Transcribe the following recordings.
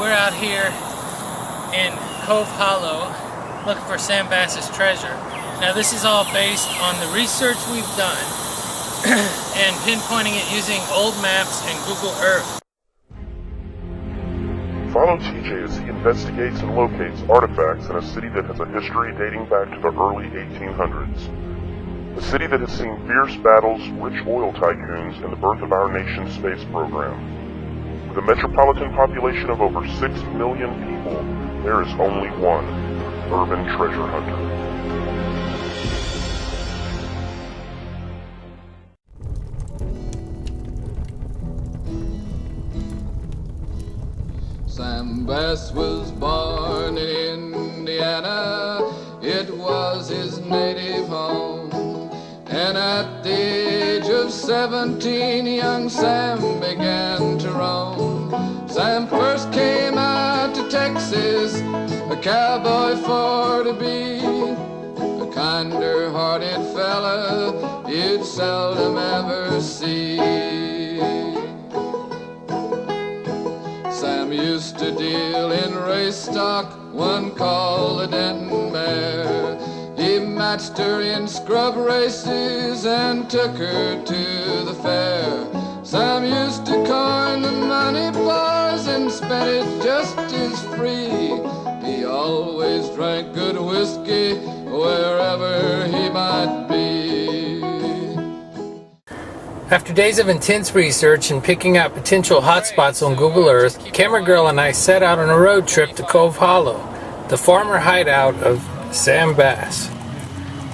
we're out here in Cove Hollow looking for Sam Bass's treasure. Now this is all based on the research we've done and pinpointing it using old maps and Google Earth. Follow TJ as he investigates and locates artifacts in a city that has a history dating back to the early 1800s. A city that has seen fierce battles, rich oil tycoons, and the birth of our nation's space program. With a metropolitan population of over 6 million people, there is only one urban treasure hunter. Sam Bass was born in Indiana, it was his native home. And at the age of 17, young Sam began to roam. Sam first came out to Texas, a cowboy for to be. A kinder-hearted fella you'd seldom ever see. Sam used to deal in race stock, one called the Denton mare. He matched her in scrub races and took her to the fair. Sam used to coin the money bars and spent it just as free. He always drank good whiskey wherever he might be. After days of intense research and picking out potential hotspots on Google Earth, Camera Girl and I set out on a road trip to Cove Hollow, the farmer hideout of Sam Bass.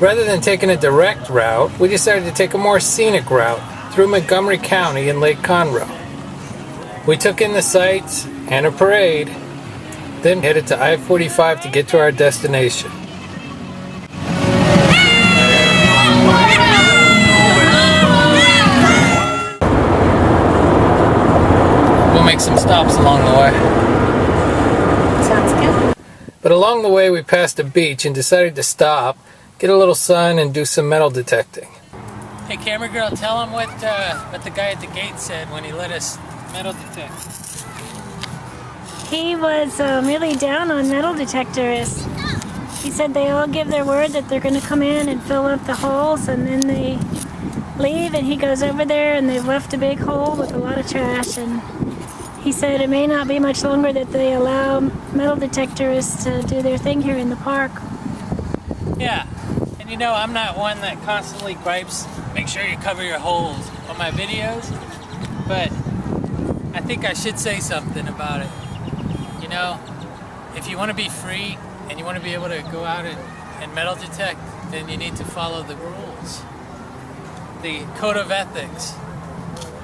Rather than taking a direct route, we decided to take a more scenic route through Montgomery County and Lake Conroe. We took in the sights and a parade, then headed to I-45 to get to our destination. We'll make some stops along the way. Sounds good. But along the way we passed a beach and decided to stop, get a little sun, and do some metal detecting. Hey, Camera Girl, tell him what the guy at the gate said when he let us metal detect. He was really down on metal detectors. He said they all give their word that they're going to come in and fill up the holes, and then they leave, and he goes over there and they've left a big hole with a lot of trash, and he said it may not be much longer that they allow metal detectorists to do their thing here in the park. Yeah, and you know, I'm not one that constantly gripes, make sure you cover your holes on my videos, but I think I should say something about it. You know, if you want to be free and you want to be able to go out and metal detect, then you need to follow the rules, the code of ethics,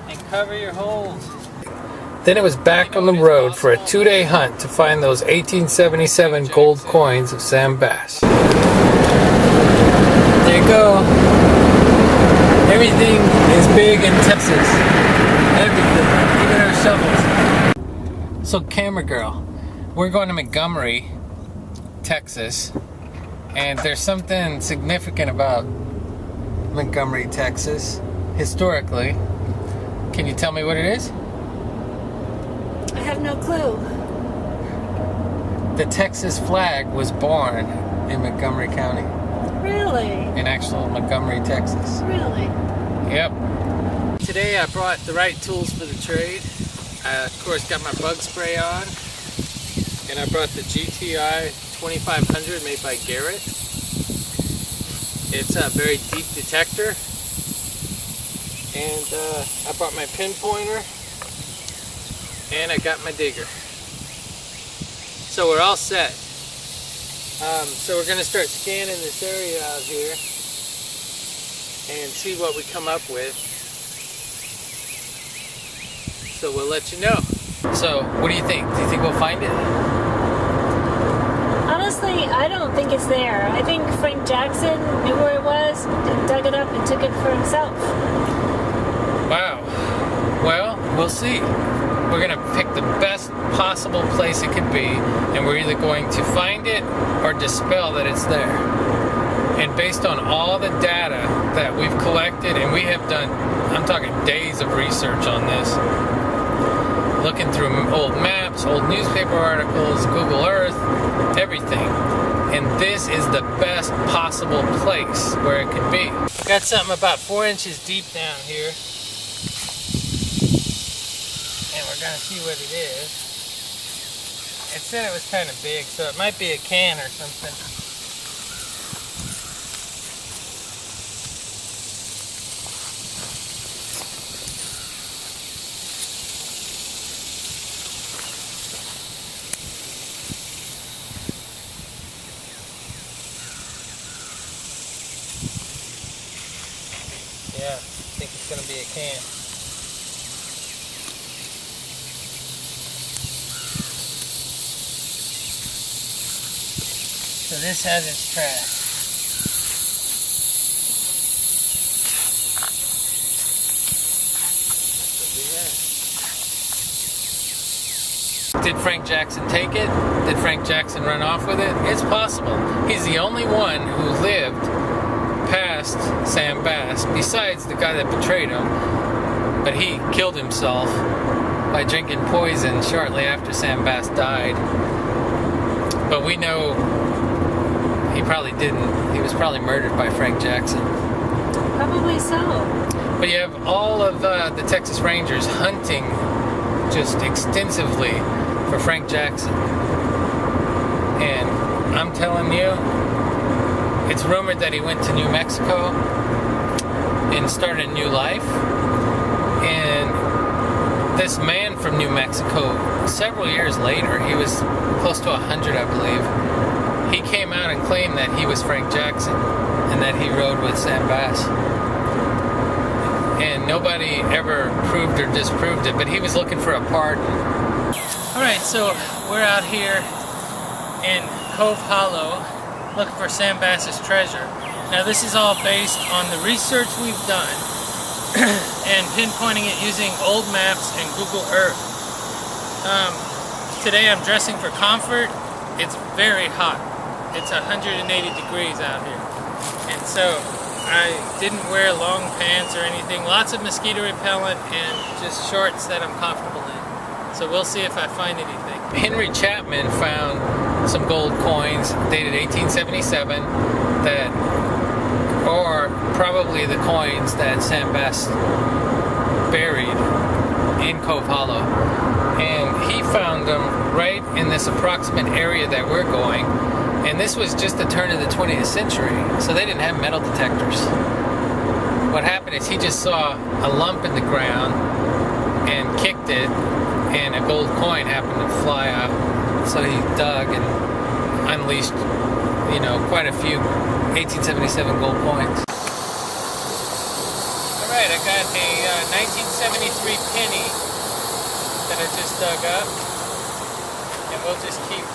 and cover your holes. Then it was back on the road for a 2-day hunt to find those 1877 gold coins of Sam Bass. There you go. Everything is big in Texas. Everything, even our shovels. So, Camera Girl, we're going to Montgomery, Texas, and there's something significant about Montgomery, Texas, historically. Can you tell me what it is? I have no clue. The Texas flag was born in Montgomery County. Really? In actual Montgomery, Texas. Really? Yep. Today I brought the right tools for the trade. I, of course, got my bug spray on, and I brought the GTI 2500 made by Garrett. It's a very deep detector, and I brought my pinpointer, and I got my digger. So we're all set. So we're going to start scanning this area out here and see what we come up with. So we'll let you know. So what do you think? Do you think we'll find it? Honestly, I don't think it's there. I think Frank Jackson knew where it was and dug it up and took it for himself. Wow. Well, we'll see. We're going to pick the best possible place it could be, and we're either going to find it or dispel that it's there. And based on all the data that we've collected, and we have done, I'm talking days of research on this, looking through old maps, maps, old newspaper articles, Google Earth, everything. And this is the best possible place where it could be. Got something about 4 inches deep down here. And we're gonna see what it is. It said it was kind of big, so it might be a can or something. Yeah, I think it's gonna be a can. So this has its track. Did Frank Jackson take it? Did Frank Jackson run off with it? It's possible. He's the only one who lived past Sam Bass, besides the guy that betrayed him. But he killed himself by drinking poison shortly after Sam Bass died. But we know he probably didn't. He was probably murdered by Frank Jackson. Probably so. But you have all of the Texas Rangers hunting just extensively for Frank Jackson. And I'm telling you, it's rumored that he went to New Mexico and started a new life. And this man from New Mexico, several years later, he was close to 100, I believe, he came out and claimed that he was Frank Jackson and that he rode with Sam Bass. And nobody ever proved or disproved it, but he was looking for a pardon. Alright, so we're out here in Cove Hollow looking for Sam Bass's treasure. Now this is all based on the research we've done and pinpointing it using old maps and Google Earth. Today I'm dressing for comfort. It's very hot. It's 180 degrees out here. And so I didn't wear long pants or anything. Lots of mosquito repellent and just shorts that I'm comfortable in. So we'll see if I find anything. Henry Chapman found some gold coins dated 1877 that are probably the coins that Sam Bass buried in Cove Hollow. And he found them right in this approximate area that we're going. And this was just the turn of the 20th century, so they didn't have metal detectors. What happened is he just saw a lump in the ground and kicked it, and a gold coin happened to fly out. So he dug and unleashed, you know, quite a few 1877 gold coins. Alright, I got a 1973 penny that I just dug up, and we'll just keep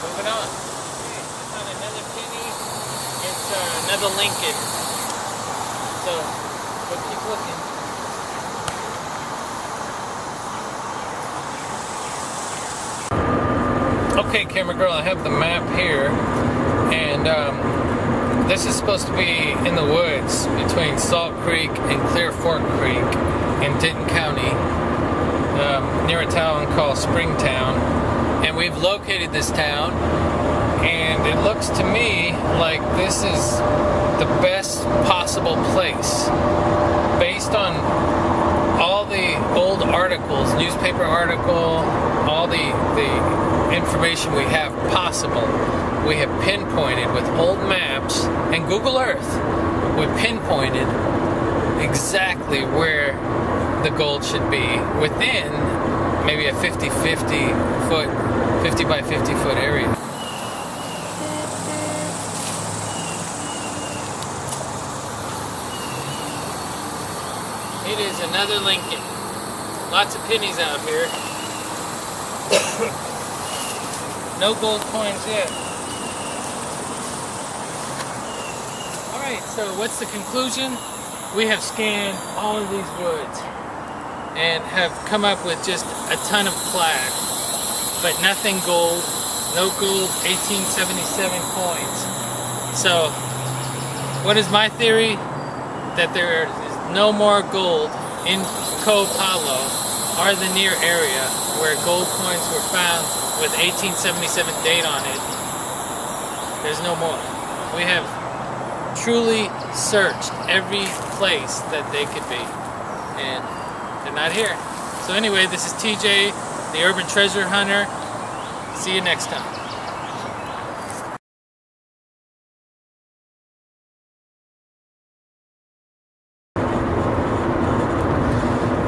moving on. Another penny, it's another Lincoln, so we'll keep looking. Okay, camera girl, I have the map here, and this is supposed to be in the woods between Salt Creek and Clear Fork Creek in Denton County, near a town called Springtown. And we've located this town, and it looks to me like this is the best possible place based on all the old articles, newspaper article, all the information we have possible. We have pinpointed with old maps and Google Earth, we pinpointed exactly where the gold should be within maybe a 50 by 50 foot area. It is another Lincoln. Lots of pennies out here. No gold coins yet. Alright, so what's the conclusion? We have scanned all of these woods and have come up with just a ton of plaque, but nothing gold, no gold 1877 coins. So, what is my theory? That there is no more gold in Cove Hollow or the near area where gold coins were found with 1877 date on it, there's no more. We have truly searched every place that they could be, and they're not here. So anyway, this is TJ, the Urban Treasure Hunter. See you next time.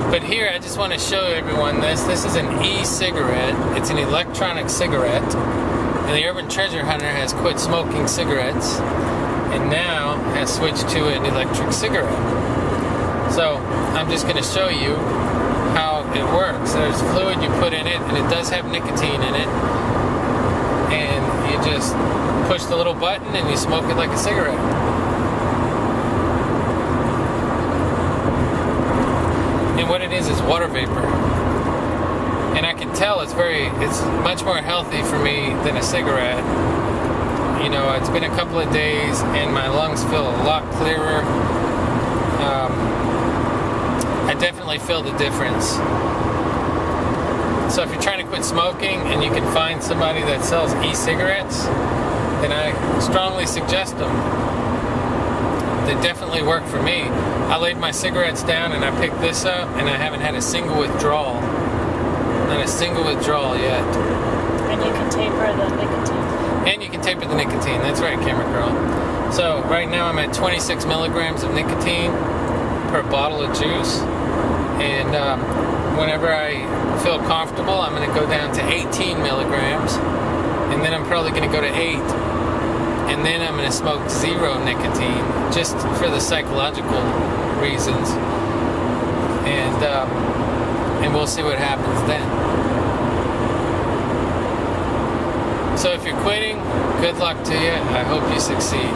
But here, I just want to show everyone this. This is an e-cigarette. It's an electronic cigarette. And the Urban Treasure Hunter has quit smoking cigarettes and now has switched to an electric cigarette. So I'm just going to show you how it works. There's fluid you put in it, and it does have nicotine in it. And you just push the little button and you smoke it like a cigarette. And what it is water vapor. And I can tell it's much more healthy for me than a cigarette. You know, it's been a couple of days and my lungs feel a lot clearer. I definitely feel the difference. So if you're trying to quit smoking and you can find somebody that sells e-cigarettes, then I strongly suggest them. They definitely work for me. I laid my cigarettes down and I picked this up and I haven't had a single withdrawal. Not a single withdrawal yet. And you can taper the nicotine. And you can taper the nicotine. That's right, camera girl. So right now I'm at 26 milligrams of nicotine per bottle of juice. And whenever I feel comfortable, I'm going to go down to 18 milligrams. And then I'm probably going to go to 8. And then I'm going to smoke 0 nicotine, just for the psychological reasons. And we'll see what happens then. So if you're quitting, good luck to you. I hope you succeed.